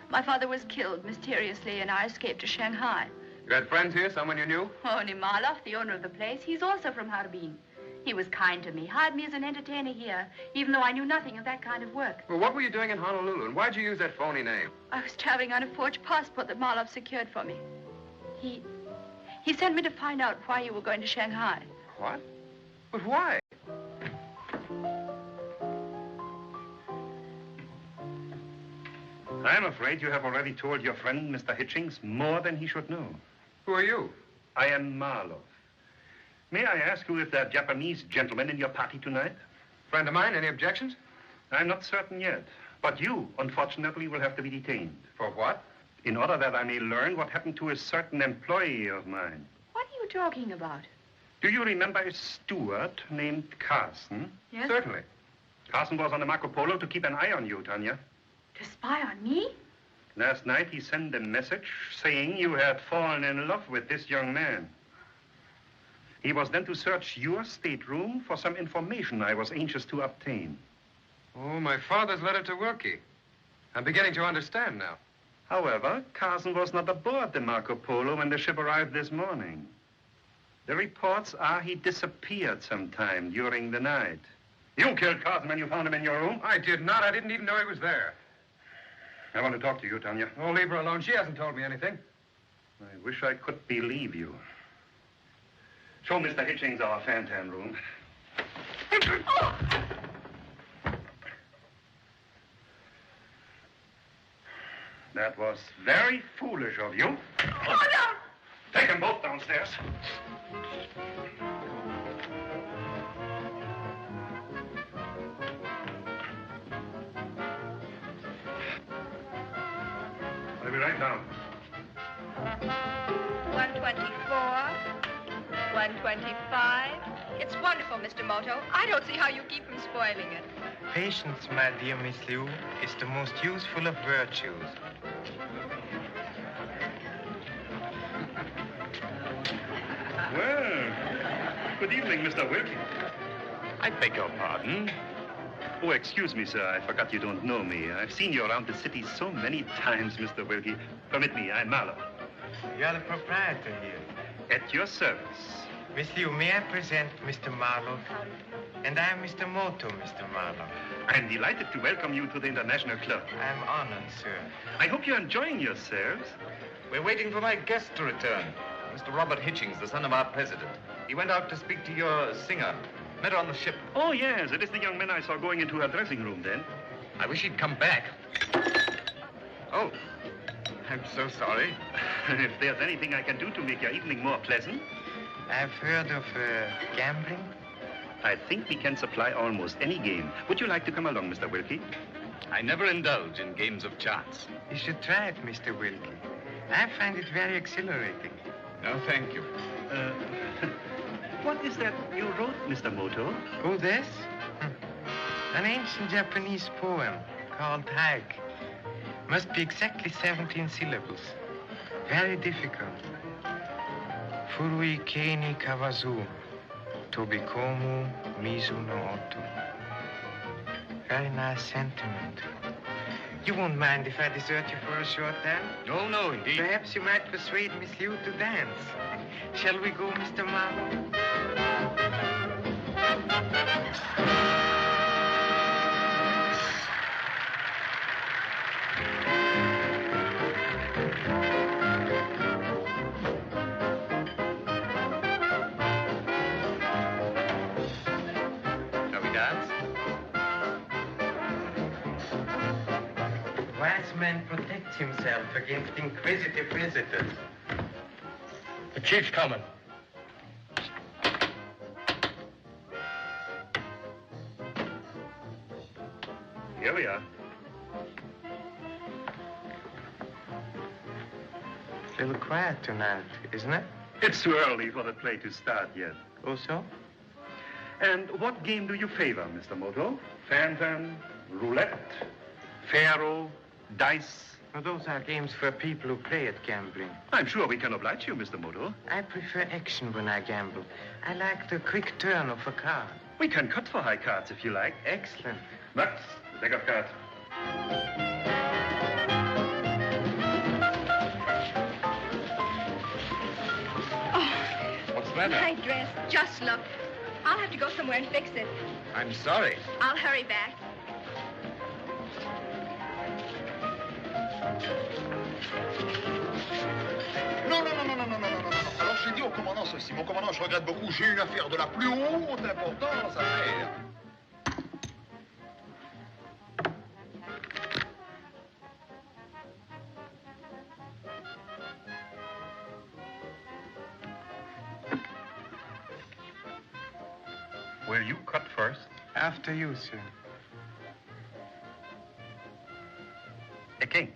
My father was killed mysteriously, and I escaped to Shanghai. You had friends here, someone you knew? Only Marloff, the owner of the place. He's also from Harbin. He was kind to me, hired me as an entertainer here, even though I knew nothing of that kind of work. Well, what were you doing in Honolulu, and why'd you use that phony name? I was traveling on a forged passport that Marloff secured for me. He sent me to find out why you were going to Shanghai. What? But why? I'm afraid you have already told your friend, Mr. Hitchings, more than he should know. Who are you? I am Marloff. May I ask you if there are Japanese gentlemen in your party tonight? Friend of mine, any objections? I'm not certain yet. But you, unfortunately, will have to be detained. For what? In order that I may learn what happened to a certain employee of mine. What are you talking about? Do you remember a steward named Carson? Yes? Certainly. Carson was on the Marco Polo to keep an eye on you, Tanya. To spy on me? Last night he sent a message saying you had fallen in love with this young man. He was then to search your stateroom for some information I was anxious to obtain. Oh, my father's letter to Wilkie. I'm beginning to understand now. However, Carson was not aboard the Marco Polo when the ship arrived this morning. The reports are he disappeared sometime during the night. You killed Carson when you found him in your room? I did not. I didn't even know he was there. I want to talk to you, Tanya. Oh, leave her alone. She hasn't told me anything. I wish I could believe you. Show Mr. Hitchings our fan-tan room. Hey, That was very foolish of you. Oh, no! Take them both downstairs. I'll be right down. 124, 125. It's wonderful, Mr. Moto. I don't see how you keep from spoiling it. Patience, my dear Miss Liu, is the most useful of virtues. Well, good evening, Mr. Wilkie. I beg your pardon. Oh, excuse me, sir. I forgot you don't know me. I've seen you around the city so many times, Mr. Wilkie. Permit me, I'm Marloff. You're the proprietor here. At your service. Miss Liu, may I present Mr. Marloff? And I'm Mr. Moto, Mr. Marloff. I'm delighted to welcome you to the International Club. I'm honored, sir. I hope you're enjoying yourselves. We're waiting for my guest to return. Mr. Robert Hitchings, the son of our president. He went out to speak to your singer. Met her on the ship. Oh, yes, it is the young man I saw going into her dressing room then. I wish he'd come back. Oh, I'm so sorry. If there's anything I can do to make your evening more pleasant. I've heard of gambling. I think we can supply almost any game. Would you like to come along, Mr. Wilkie? I never indulge in games of chance. You should try it, Mr. Wilkie. I find it very exhilarating. No, thank you. What is that you wrote, Mr. Moto? Oh, this? An ancient Japanese poem called Hike. Must be exactly 17 syllables. Very difficult. Furui keni kawazu, tobikomu mizu no oto. Very nice sentiment. You won't mind if I desert you for a short time? No, no, indeed. Perhaps you might persuade Miss Liu to dance. Shall we go, Mr. Marlowe? Shall we dance? Wise man protects himself against inquisitive visitors. The chief's coming. Here we are. A little quiet tonight, isn't it? It's too early for the play to start yet. Oh, so? And what game do you favor, Mr. Moto? Phantom, roulette, faro, dice? Well, those are games for people who play at gambling. I'm sure we can oblige you, Mr. Moto. I prefer action when I gamble. I like the quick turn of a card. We can cut for high cards if you like. Excellent. But the deck of cards. What's the matter? My dress. Just look. I'll have to go somewhere and fix it. I'm sorry. I'll hurry back. Non. Alors j'ai dit au commandant ceci. Mon commandant, je regrette beaucoup. J'ai une affaire de la plus haute importance à faire. Will you cut first? After you, sir. A king.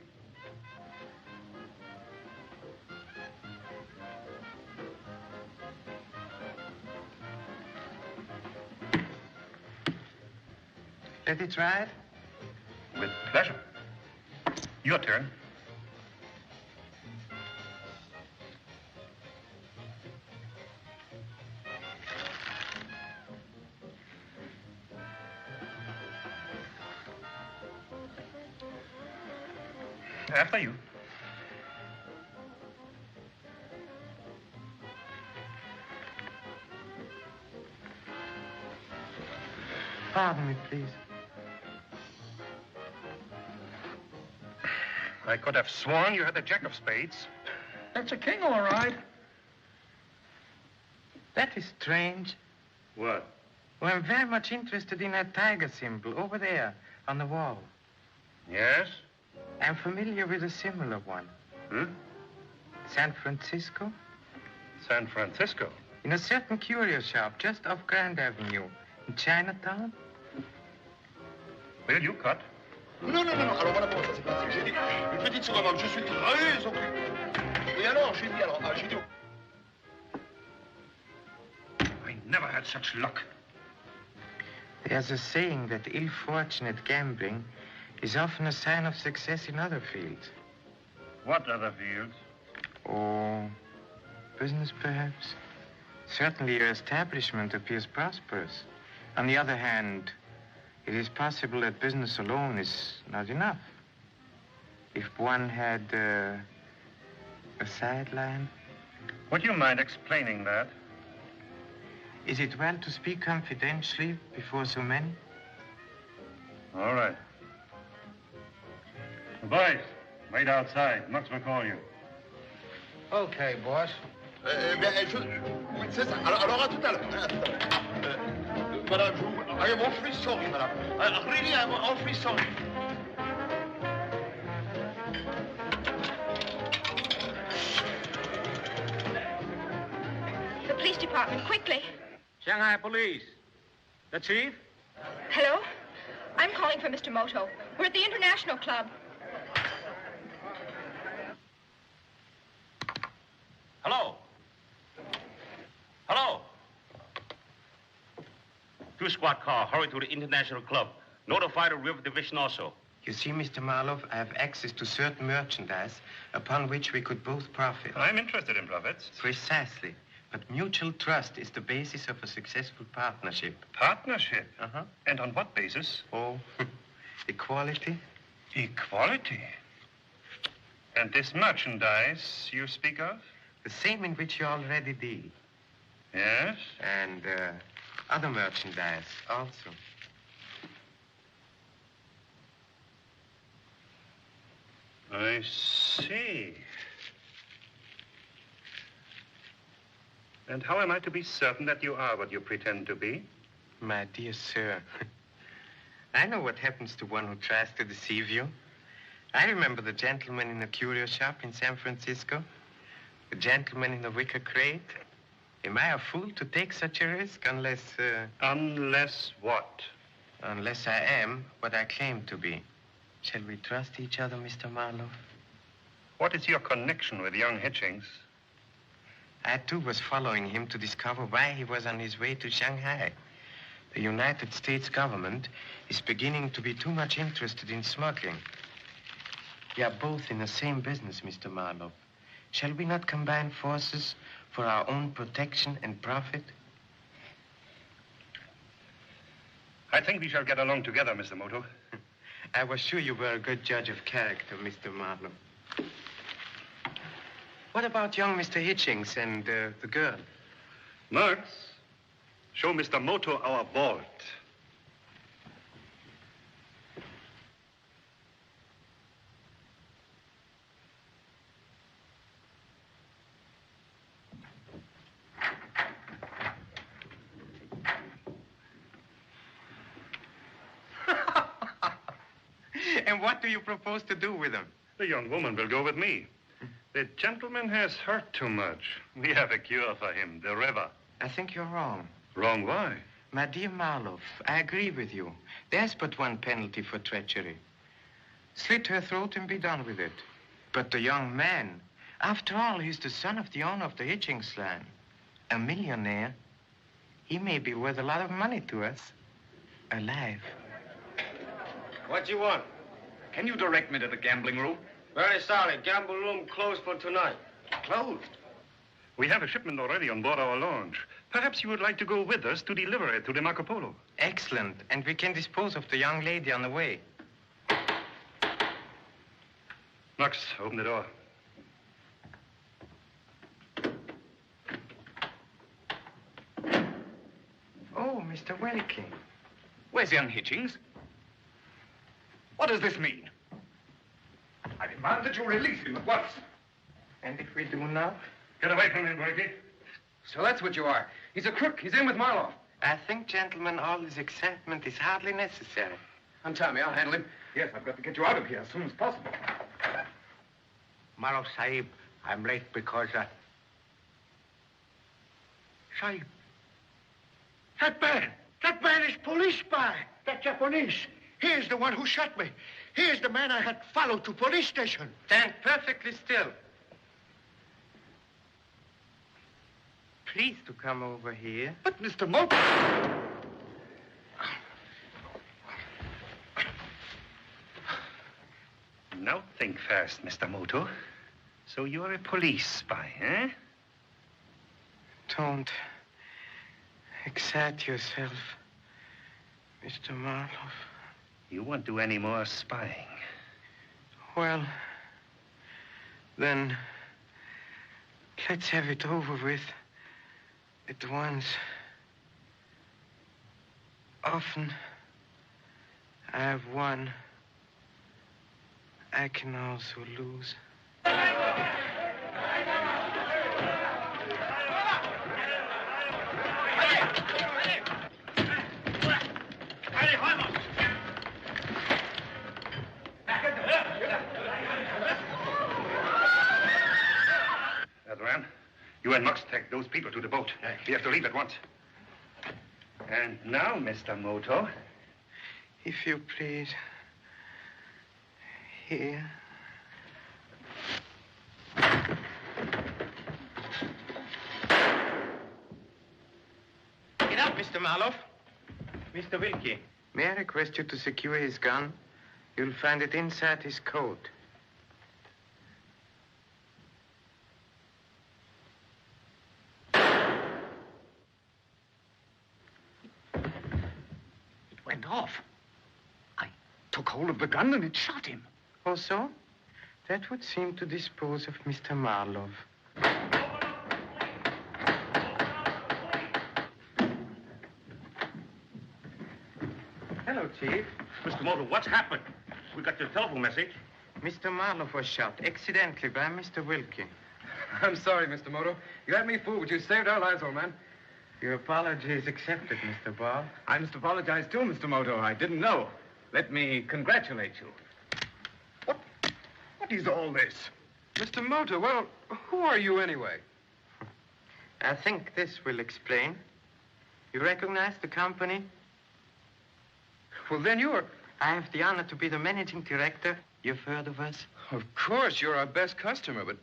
Let it ride? With pleasure. Your turn. After you. Pardon me, please. I could have sworn you had the jack of spades. That's a king, all right. That is strange. What? Oh, I'm very much interested in that tiger symbol over there on the wall. Yes? I'm familiar with a similar one. Hmm? San Francisco? San Francisco? In a certain curio shop just off Grand Avenue in Chinatown. Will you cut? Non. Alors voilà comment ça s'est passé. J'ai dit, une petite seconde, je suis très occupé. Et alors, j'ai dit... I never had such luck. There's a saying that ill-fortunate gambling is often a sign of success in other fields. What other fields? Oh, business perhaps. Certainly your establishment appears prosperous. On the other hand, it is possible that business alone is not enough. If one had a sideline. Would you mind explaining that? Is it well to speak confidentially before so many? All right. Boys, wait outside. Mux will call you. Okay, boss. Oui, c'est ça. Alors à tout à l'heure. Madame, I am awfully sorry, madame. Really, I am awfully sorry. The police department, quickly. Shanghai police. The chief? Hello? I'm calling for Mr. Moto. We're at the International Club. Hello? Hello? 2-squad car, hurry to the International Club. Notify the River Division also. You see, Mr. Marloff, I have access to certain merchandise upon which we could both profit. I'm interested in profits. Precisely. But mutual trust is the basis of a successful partnership. Partnership? Uh-huh. And on what basis? Oh, equality. Equality? And this merchandise you speak of? The same in which you already deal. Yes? And other merchandise also. I see. And how am I to be certain that you are what you pretend to be? My dear sir, I know what happens to one who tries to deceive you. I remember the gentleman in the curio shop in San Francisco, the gentleman in the wicker crate. Am I a fool to take such a risk unless... Unless what? Unless I am what I claim to be. Shall we trust each other, Mr. Marloff? What is your connection with young Hitchings? I, too, was following him to discover why he was on his way to Shanghai. The United States government is beginning to be too much interested in smuggling. We are both in the same business, Mr. Marloff. Shall we not combine forces for our own protection and profit? I think we shall get along together, Mr. Moto. I was sure you were a good judge of character, Mr. Marloff. What about young Mr. Hitchings and the girl? Marx, show Mr. Moto our vault. And what do you propose to do with him? The young woman will go with me. The gentleman has hurt too much. We have a cure for him, the river. I think you're wrong. Wrong why? My dear Marloff, I agree with you. There's but one penalty for treachery. Slit her throat and be done with it. But the young man, after all, he's the son of the owner of the Hitchings land. A millionaire. He may be worth a lot of money to us. Alive. What do you want? Can you direct me to the gambling room? Very sorry. Gamble room closed for tonight. Closed? We have a shipment already on board our launch. Perhaps you would like to go with us to deliver it to the Marco Polo. Excellent. And we can dispose of the young lady on the way. Max, open the door. Oh, Mr. Wilkie. Where's young Hitchings? What does this mean? I demand that you release him at once. And if we do now? Get away from him, Wilkie. So that's what you are. He's a crook. He's in with Marloff. I think, gentlemen, all this excitement is hardly necessary. Untie me. I'll handle him. Yes, I've got to get you out of here as soon as possible. Marloff, Sahib, I'm late because, Sahib, that man is police spy. That Japanese. He is the one who shot me. He is the man I had followed to police station. Stand perfectly still. Please to come over here. But, Mr. Moto... Now think fast, Mr. Moto. So you're a police spy, eh? Don't excite yourself, Mr. Marloff. You won't do any more spying. Well, then, let's have it over with at once. Often I have won. I can also lose. Adran, you and Mux take those people to the boat. We have to leave at once. And now, Mr. Moto. If you please. Here. Get up, Mr. Marloff. Mr. Wilkie, may I request you to secure his gun? You'll find it inside his coat. It went off. I took hold of the gun and it shot him. Oh, so? That would seem to dispose of Mr. Marloff. Hello, Chief. Mr. Moto, what's happened? We got your telephone message. Mr. Marloff was shot accidentally by Mr. Wilkie. I'm sorry, Mr. Moto. You had me fooled, but you saved our lives, old man. Your apology is accepted, Mr. Ball. I must apologize too, Mr. Moto. I didn't know. Let me congratulate you. What is all this? Mr. Moto, well, who are you anyway? I think this will explain. You recognize the company? Well, then you're... I have the honor to be the managing director. You've heard of us? Of course, you're our best customer, but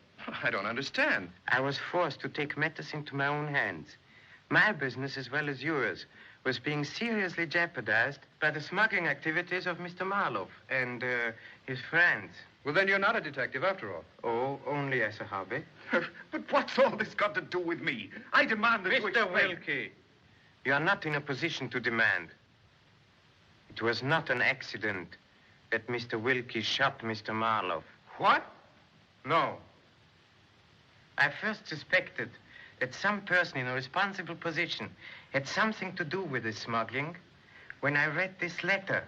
I don't understand. I was forced to take matters into my own hands. My business, as well as yours, was being seriously jeopardized by the smuggling activities of Mr. Marloff and his friends. Well, then you're not a detective after all. Oh, only as a hobby. But what's all this got to do with me? I demand that you Mr. explain. Wilkie, you are not in a position to demand. It was not an accident that Mr. Wilkie shot Mr. Marloff. What? No. I first suspected that some person in a responsible position had something to do with this smuggling when I read this letter.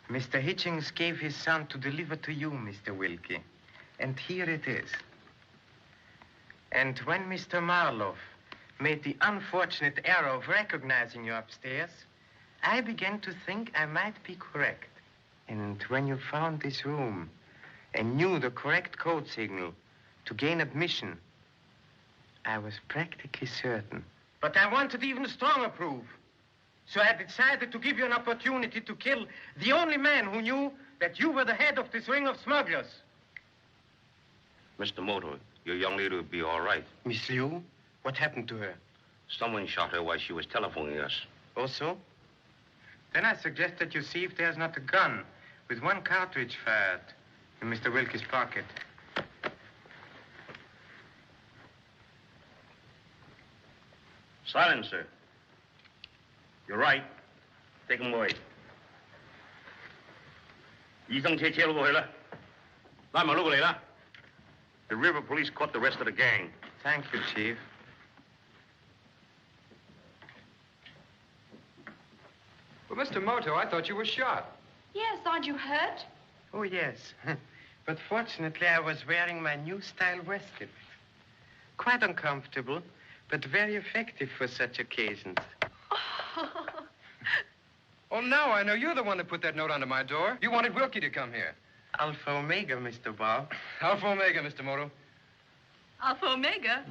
Mr. Hitchings gave his son to deliver to you, Mr. Wilkie. And here it is. And when Mr. Marloff made the unfortunate error of recognizing you upstairs, I began to think I might be correct. And when you found this room and knew the correct code signal to gain admission, I was practically certain. But I wanted even stronger proof. So I decided to give you an opportunity to kill the only man who knew that you were the head of this ring of smugglers. Mr. Moto, your young lady will be all right. Miss Liu? What happened to her? Someone shot her while she was telephoning us. Oh, so? Then I suggest that you see if there's not a gun with one cartridge fired in Mr. Wilkie's pocket. Silence, sir. You're right. Take him away. 醫生車車過去啦，拉埋路嚟啦。The river police caught the rest of the gang. Thank you, Chief. Well, Mr. Moto, I thought you were shot. Yes, aren't you hurt? Oh, yes. But fortunately, I was wearing my new style waistcoat. Quite uncomfortable, but very effective for such occasions. Oh, Oh, now I know you're the one that put that note under my door. You wanted Wilkie to come here. Alpha Omega, Mr. Bob. Alpha Omega, Mr. Moto. Alpha Omega?